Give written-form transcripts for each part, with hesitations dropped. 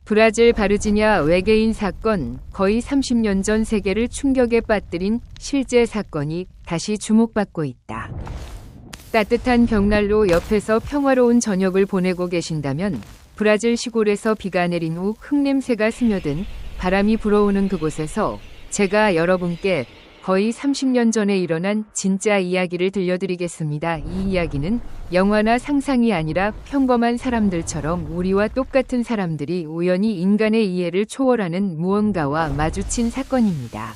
브라질 바르지냐 외계인 사건, 거의 30년 전 세계를 충격에 빠뜨린 실제 사건이 다시 주목받고 있다. 따뜻한 벽난로 옆에서 평화로운 저녁을 보내고 계신다면 브라질 시골에서 비가 내린 후 흙냄새가 스며든 바람이 불어오는 그곳에서 제가 여러분께 거의 30년 전에 일어난 진짜 이야기를 들려드리겠습니다. 이 이야기는 영화나 상상이 아니라 평범한 사람들처럼 우리와 똑같은 사람들이 우연히 인간의 이해를 초월하는 무언가와 마주친 사건입니다.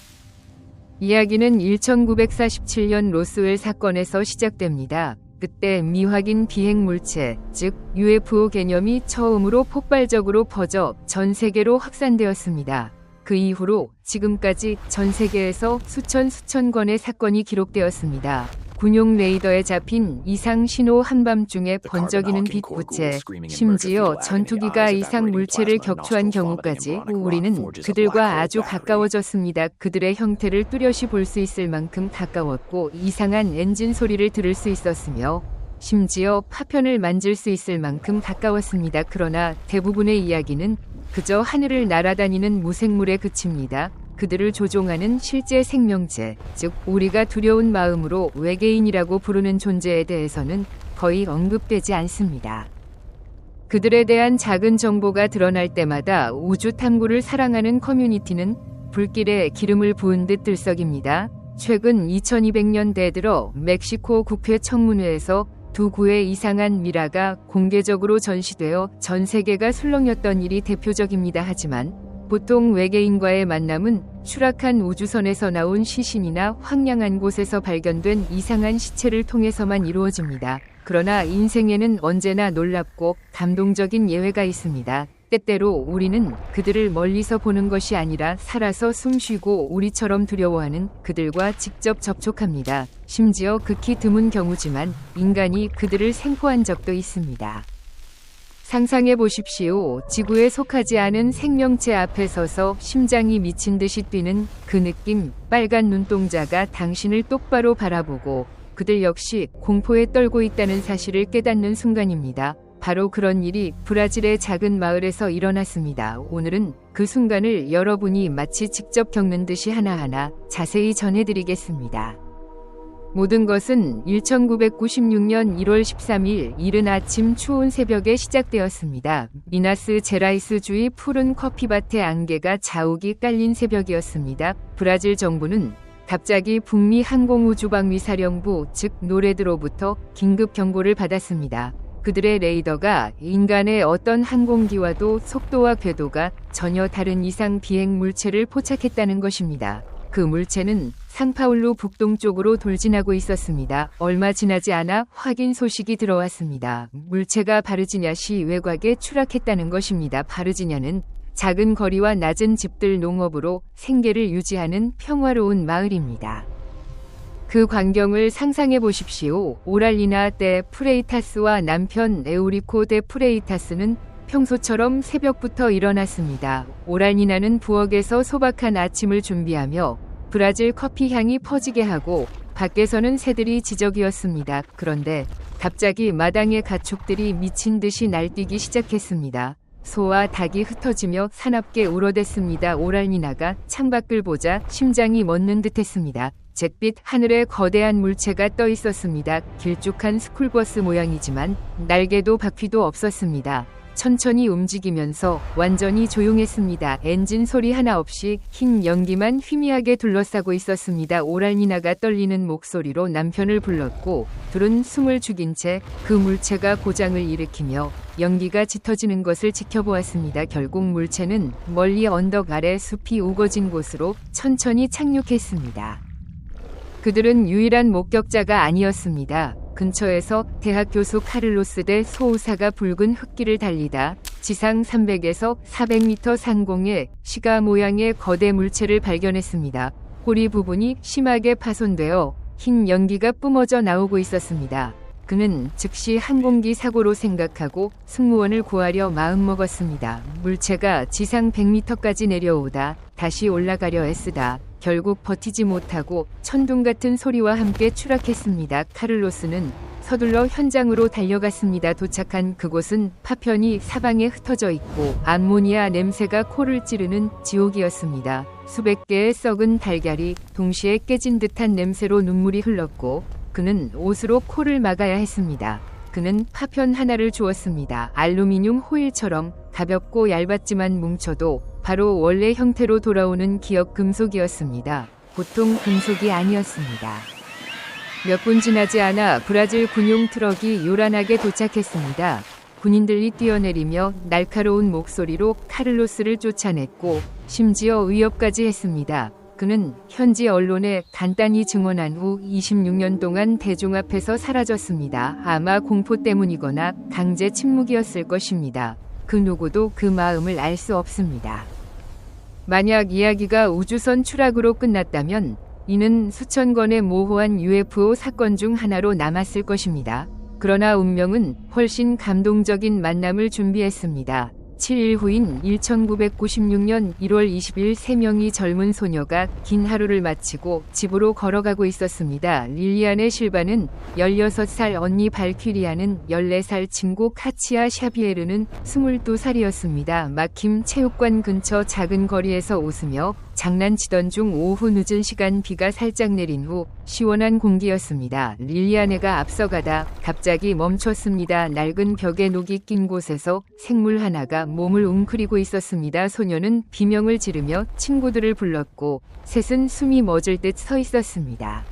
이야기는 1947년 로스웰 사건에서 시작됩니다. 그때 미확인 비행물체, 즉 UFO 개념이 처음으로 폭발적으로 퍼져 전 세계로 확산되었습니다. 그 이후로 지금까지 전 세계에서 수천 건의 사건이 기록되었습니다. 군용 레이더에 잡힌 이상 신호 한밤중에 번쩍이는 빛부채, 심지어 전투기가 이상 물체를 격추한 경우까지 우리는 그들과 아주 가까워졌습니다. 그들의 형태를 뚜렷이 볼 수 있을 만큼 가까웠고 이상한 엔진 소리를 들을 수 있었으며 심지어 파편을 만질 수 있을 만큼 가까웠습니다. 그러나 대부분의 이야기는 그저 하늘을 날아다니는 무생물에 그칩니다. 그들을 조종하는 실제 생명체, 즉 우리가 두려운 마음으로 외계인이라고 부르는 존재에 대해서는 거의 언급되지 않습니다. 그들에 대한 작은 정보가 드러날 때마다 우주 탐구를 사랑하는 커뮤니티는 불길에 기름을 부은 듯 들썩입니다. 최근 2200년대 들어 멕시코 국회 청문회에서 두 구의 이상한 미라가 공개적으로 전시되어 전 세계가 술렁였던 일이 대표적입니다. 하지만 보통 외계인과의 만남은 추락한 우주선에서 나온 시신이나 황량한 곳에서 발견된 이상한 시체를 통해서만 이루어집니다. 그러나 인생에는 언제나 놀랍고 감동적인 예외가 있습니다. 때때로 우리는 그들을 멀리서 보는 것이 아니라 살아서 숨쉬고 우리처럼 두려워하는 그들과 직접 접촉합니다. 심지어 극히 드문 경우지만 인간이 그들을 생포한 적도 있습니다. 상상해 보십시오. 지구에 속하지 않은 생명체 앞에 서서 심장이 미친 듯이 뛰는 그 느낌, 빨간 눈동자가 당신을 똑바로 바라보고 그들 역시 공포에 떨고 있다는 사실을 깨닫는 순간입니다. 바로 그런 일이 브라질의 작은 마을에서 일어났습니다. 오늘은 그 순간을 여러분이 마치 직접 겪는 듯이 하나하나 자세히 전해드리겠습니다. 모든 것은 1996년 1월 13일 이른 아침 추운 새벽에 시작되었습니다. 미나스 제라이스 주의 푸른 커피밭에 안개가 자욱이 깔린 새벽이었습니다. 브라질 정부는 갑자기 북미 항공우주방위사령부 즉 노레드로부터 긴급 경고를 받았습니다. 그들의 레이더가 인간의 어떤 항공기와도 속도와 궤도가 전혀 다른 이상 비행 물체를 포착했다는 것입니다. 그 물체는 상파울루 북동쪽으로 돌진하고 있었습니다. 얼마 지나지 않아 확인 소식이 들어왔습니다. 물체가 바르지냐시 외곽에 추락했다는 것입니다. 바르지냐는 작은 거리와 낮은 집들 농업으로 생계를 유지하는 평화로운 마을입니다. 그 광경을 상상해 보십시오. 오랄리나 데 프레이타스와 남편 에우리코 데 프레이타스는 평소처럼 새벽부터 일어났습니다. 오랄리나는 부엌에서 소박한 아침을 준비하며 브라질 커피 향이 퍼지게 하고 밖에서는 새들이 지저귀었습니다. 그런데 갑자기 마당의 가축들이 미친 듯이 날뛰기 시작했습니다. 소와 닭이 흩어지며 사납게 울어댔습니다. 오랄리나가 창밖을 보자 심장이 멎는 듯했습니다. 잿빛 하늘에 거대한 물체가 떠 있었습니다. 길쭉한 스쿨버스 모양이지만 날개도 바퀴도 없었습니다. 천천히 움직이면서 완전히 조용했습니다. 엔진 소리 하나 없이 흰 연기만 희미하게 둘러싸고 있었습니다. 오랄리나가 떨리는 목소리로 남편을 불렀고 둘은 숨을 죽인 채 그 물체가 고장을 일으키며 연기가 짙어지는 것을 지켜보았습니다. 결국 물체는 멀리 언덕 아래 숲이 우거진 곳으로 천천히 착륙했습니다. 그들은 유일한 목격자가 아니었습니다. 근처에서 대학 교수 카를로스 데 소우사가 붉은 흙길을 달리다 지상 300에서 400m 상공에 시가 모양의 거대 물체를 발견했습니다. 꼬리 부분이 심하게 파손되어 흰 연기가 뿜어져 나오고 있었습니다. 그는 즉시 항공기 사고로 생각하고 승무원을 구하려 마음먹었습니다. 물체가 지상 100m까지 내려오다 다시 올라가려 애쓰다 결국 버티지 못하고 천둥 같은 소리와 함께 추락했습니다. 카를로스는 서둘러 현장으로 달려갔습니다. 도착한 그곳은 파편이 사방에 흩어져 있고 암모니아 냄새가 코를 찌르는 지옥이었습니다. 수백 개의 썩은 달걀이 동시에 깨진 듯한 냄새로 눈물이 흘렀고 그는 옷으로 코를 막아야 했습니다. 그는 파편 하나를 주었습니다. 알루미늄 호일처럼 가볍고 얇았지만 뭉쳐도 바로 원래 형태로 돌아오는 기억 금속이었습니다. 보통 금속이 아니었습니다. 몇 분 지나지 않아 브라질 군용 트럭이 요란하게 도착했습니다. 군인들이 뛰어내리며 날카로운 목소리로 카를로스를 쫓아냈고 심지어 위협까지 했습니다. 그는 현지 언론에 간단히 증언한 후 26년 동안 대중 앞에서 사라졌습니다. 아마 공포 때문이거나 강제 침묵이었을 것입니다. 그 누구도 그 마음을 알 수 없습니다. 만약 이야기가 우주선 추락으로 끝났다면 이는 수천 건의 모호한 UFO 사건 중 하나로 남았을 것입니다. 그러나 운명은 훨씬 감동적인 만남을 준비했습니다. 7일 후인 1996년 1월 20일 3명의 젊은 소녀가 긴 하루를 마치고 집으로 걸어가고 있었습니다. 릴리안의 실바는 16살 언니 발퀴리아는 14살 친구 카치아 샤비에르는 22살이었습니다. 막힘 체육관 근처 작은 거리에서 웃으며 장난치던 중 오후 늦은 시간 비가 살짝 내린 후 시원한 공기였습니다. 릴리안네가 앞서가다 갑자기 멈췄습니다. 낡은 벽에 녹이 낀 곳에서 생물 하나가 몸을 웅크리고 있었습니다. 소녀는 비명을 지르며 친구들을 불렀고 셋은 숨이 멎을 듯 서 있었습니다.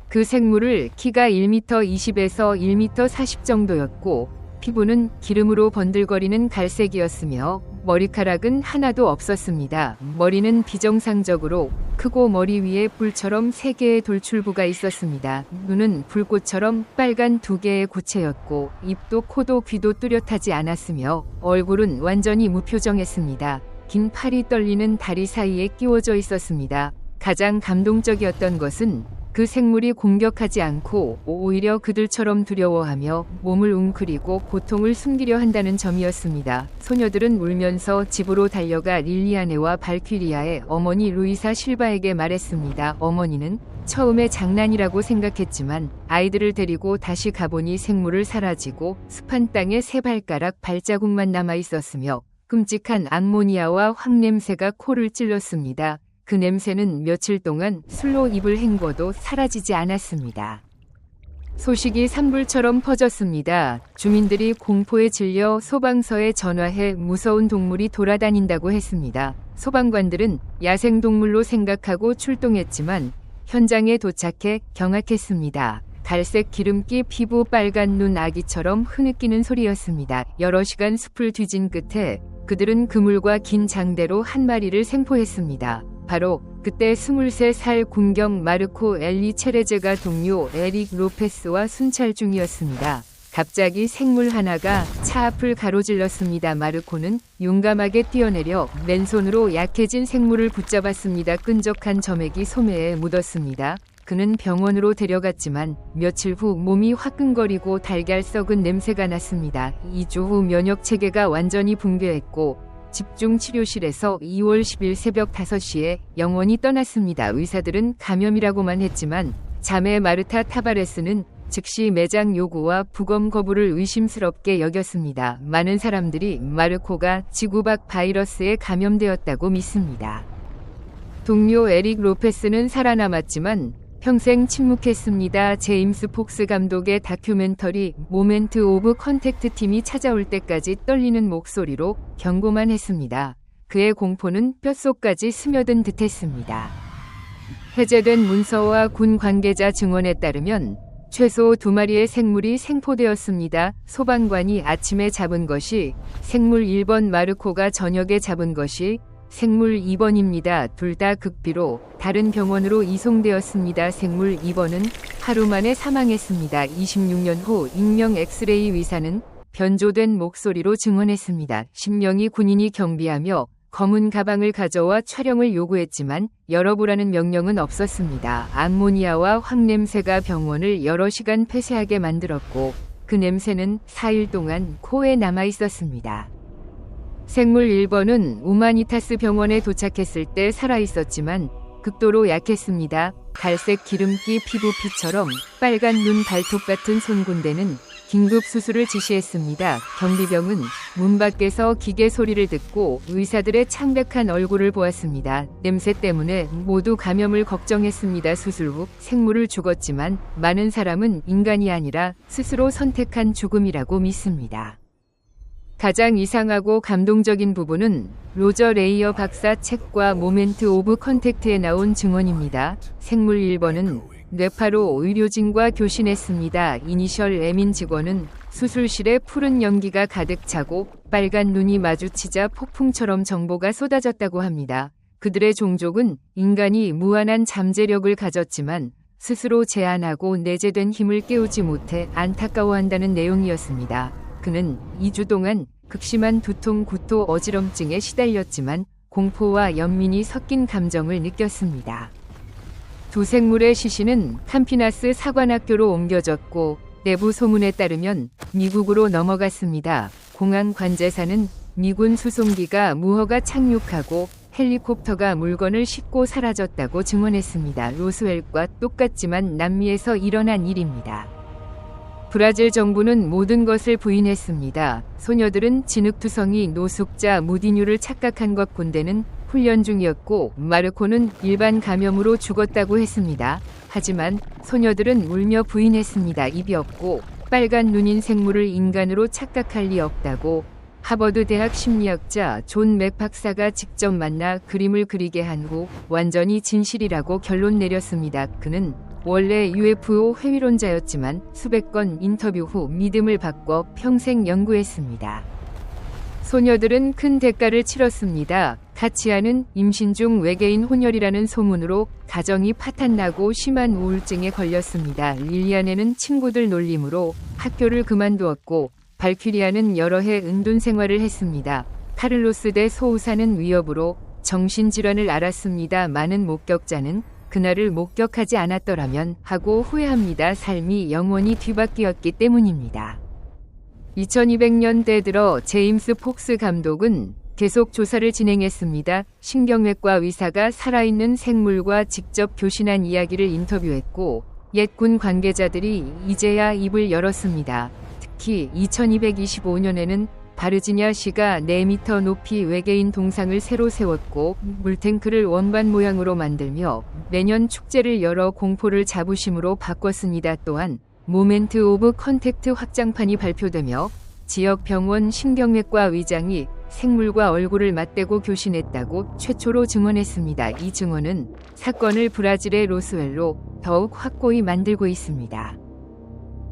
그 생물을 키가 1m 20에서 1m 40 정도였고 피부는 기름으로 번들거리는 갈색이었으며 머리카락은 하나도 없었습니다. 머리는 비정상적으로 크고 머리 위에 불처럼 3개의 돌출부가 있었습니다. 눈은 불꽃처럼 빨간 2개의 구체였고 입도 코도 귀도 뚜렷하지 않았으며 얼굴은 완전히 무표정했습니다. 긴 팔이 떨리는 다리 사이에 끼워져 있었습니다. 가장 감동적이었던 것은 그 생물이 공격하지 않고 오히려 그들처럼 두려워하며 몸을 웅크리고 고통을 숨기려 한다는 점이었습니다. 소녀들은 울면서 집으로 달려가 릴리안네와 발퀴리아의 어머니 루이사 실바에게 말했습니다. 어머니는 처음에 장난이라고 생각했지만 아이들을 데리고 다시 가보니 생물을 사라지고 습한 땅에 3발가락 발자국만 남아 있었으며 끔찍한 암모니아와 황냄새가 코를 찔렀습니다. 그 냄새는 며칠 동안 술로 입을 헹궈도 사라지지 않았습니다. 소식이 산불처럼 퍼졌습니다. 주민들이 공포에 질려 소방서에 전화해 무서운 동물이 돌아다닌다고 했습니다. 소방관들은 야생동물로 생각하고 출동했지만 현장에 도착해 경악했습니다. 갈색 기름기 피부, 빨간 눈, 아기처럼 흐느끼는 소리였습니다. 여러 시간 숲을 뒤진 끝에 그들은 그물과 긴 장대로 한 마리를 생포했습니다. 바로 그때 23살 군경 마르코 엘리 체레제가 동료 에릭 로페스와 순찰 중이었습니다. 갑자기 생물 하나가 차 앞을 가로질렀습니다. 마르코는 용감하게 뛰어내려 맨손으로 약해진 생물을 붙잡았습니다. 끈적한 점액이 소매에 묻었습니다. 그는 병원으로 데려갔지만 며칠 후 몸이 화끈거리고 달걀 썩은 냄새가 났습니다. 2주 후 면역체계가 완전히 붕괴했고 집중치료실에서 2월 10일 새벽 5시에 영원히 떠났습니다. 의사들은 감염이라고만 했지만 자매 마르타 타바레스는 즉시 매장 요구와 부검 거부를 의심스럽게 여겼습니다. 많은 사람들이 마르코가 지구박 바이러스에 감염되었다고 믿습니다. 동료 에릭 로페스는 살아남았지만 평생 침묵했습니다. 제임스 폭스 감독의 다큐멘터리 모멘트 오브 컨택트 팀이 찾아올 때까지 떨리는 목소리로 경고만 했습니다. 그의 공포는 뼛속까지 스며든 듯했습니다. 해제된 문서와 군 관계자 증언에 따르면 최소 2마리의 생물이 생포되었습니다. 소방관이 아침에 잡은 것이 생물 1번, 마르코가 저녁에 잡은 것이 생물 2번입니다. 둘 다 극비로 다른 병원으로 이송되었습니다. 생물 2번은 하루 만에 사망했습니다. 26년 후 익명 엑스레이 의사는 변조된 목소리로 증언했습니다. 10명의 군인이 경비하며 검은 가방을 가져와 촬영을 요구했지만 열어보라는 명령은 없었습니다. 암모니아와 황냄새가 병원을 여러 시간 폐쇄하게 만들었고 그 냄새는 4일 동안 코에 남아 있었습니다. 생물 1번은 우마니타스 병원에 도착했을 때 살아있었지만 극도로 약했습니다. 갈색 기름기 피부피처럼 빨간 눈 발톱 같은 손군대는 긴급 수술을 지시했습니다. 경비병은 문 밖에서 기계 소리를 듣고 의사들의 창백한 얼굴을 보았습니다. 냄새 때문에 모두 감염을 걱정했습니다. 수술 후 생물을 죽었지만 많은 사람은 인간이 아니라 스스로 선택한 죽음이라고 믿습니다. 가장 이상하고 감동적인 부분은 로저 레이어 박사 책과 모멘트 오브 컨택트에 나온 증언입니다. 생물 1번은 뇌파로 의료진과 교신했습니다. 이니셜 M인 직원은 수술실에 푸른 연기가 가득 차고 빨간 눈이 마주치자 폭풍처럼 정보가 쏟아졌다고 합니다. 그들의 종족은 인간이 무한한 잠재력을 가졌지만 스스로 제한하고 내재된 힘을 깨우지 못해 안타까워한다는 내용이었습니다. 그는 2주 동안 극심한 두통, 구토, 어지럼증에 시달렸지만 공포와 연민이 섞인 감정을 느꼈습니다. 두 생물의 시신은 캄피나스 사관학교로 옮겨졌고 내부 소문에 따르면 미국으로 넘어갔습니다. 공항 관제사는 미군 수송기가 무허가 착륙하고 헬리콥터가 물건을 싣고 사라졌다고 증언했습니다. 로스웰과 똑같지만 남미에서 일어난 일입니다. 브라질 정부는 모든 것을 부인했습니다. 소녀들은 진흙투성이 노숙자 무디뉴를 착각한 것. 군대는 훈련 중이었고 마르코는 일반 감염으로 죽었다고 했습니다. 하지만 소녀들은 울며 부인했습니다. 입이 없고 빨간 눈인 생물을 인간으로 착각할 리 없다고. 하버드 대학 심리학자 존 맥 박사가 직접 만나 그림을 그리게 한 후 완전히 진실이라고 결론 내렸습니다. 그는 원래 UFO 회의론자였지만 수백 건 인터뷰 후 믿음을 바꿔 평생 연구했습니다. 소녀들은 큰 대가를 치렀습니다. 카치아는 임신 중 외계인 혼혈이라는 소문으로 가정이 파탄나고 심한 우울증에 걸렸습니다. 릴리안에는 친구들 놀림으로 학교를 그만두었고 발퀴리아는 여러 해 은둔 생활을 했습니다. 카를로스 대 소우사는 위협으로 정신질환을 앓았습니다. 많은 목격자는 그날을 목격하지 않았더라면 하고 후회합니다. 삶이 영원히 뒤바뀌었기 때문입니다. 2200년대 들어 제임스 폭스 감독은 계속 조사를 진행했습니다. 신경외과 의사가 살아있는 생물과 직접 교신한 이야기를 인터뷰했고 옛 군 관계자들이 이제야 입을 열었습니다. 특히 2225년에는 바르지니아시가 4m 높이 외계인 동상을 새로 세웠고 물탱크를 원반 모양으로 만들며 매년 축제를 열어 공포를 자부심으로 바꿨습니다. 또한 모멘트 오브 컨택트 확장판이 발표되며 지역 병원 신경외과 의장이 생물과 얼굴을 맞대고 교신했다고 최초로 증언했습니다. 이 증언은 사건을 브라질의 로스웰로 더욱 확고히 만들고 있습니다.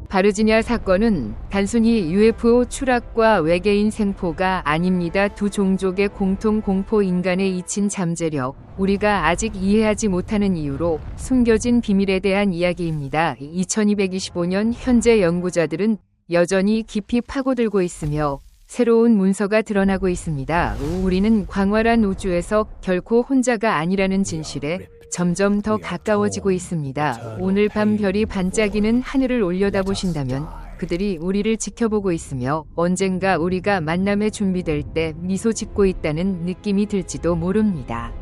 바르지니아 사건은 단순히 UFO 추락과 외계인 생포가 아닙니다. 두 종족의 공통 공포, 인간의 잊힌 잠재력, 우리가 아직 이해하지 못하는 이유로 숨겨진 비밀에 대한 이야기입니다. 2225년 현재 연구자들은 여전히 깊이 파고들고 있으며 새로운 문서가 드러나고 있습니다. 우리는 광활한 우주에서 결코 혼자가 아니라는 진실에 점점 더 가까워지고 있습니다. 오늘 밤 별이 반짝이는 하늘을 올려다보신다면 그들이 우리를 지켜보고 있으며 언젠가 우리가 만남에 준비될 때 미소 짓고 있다는 느낌이 들지도 모릅니다.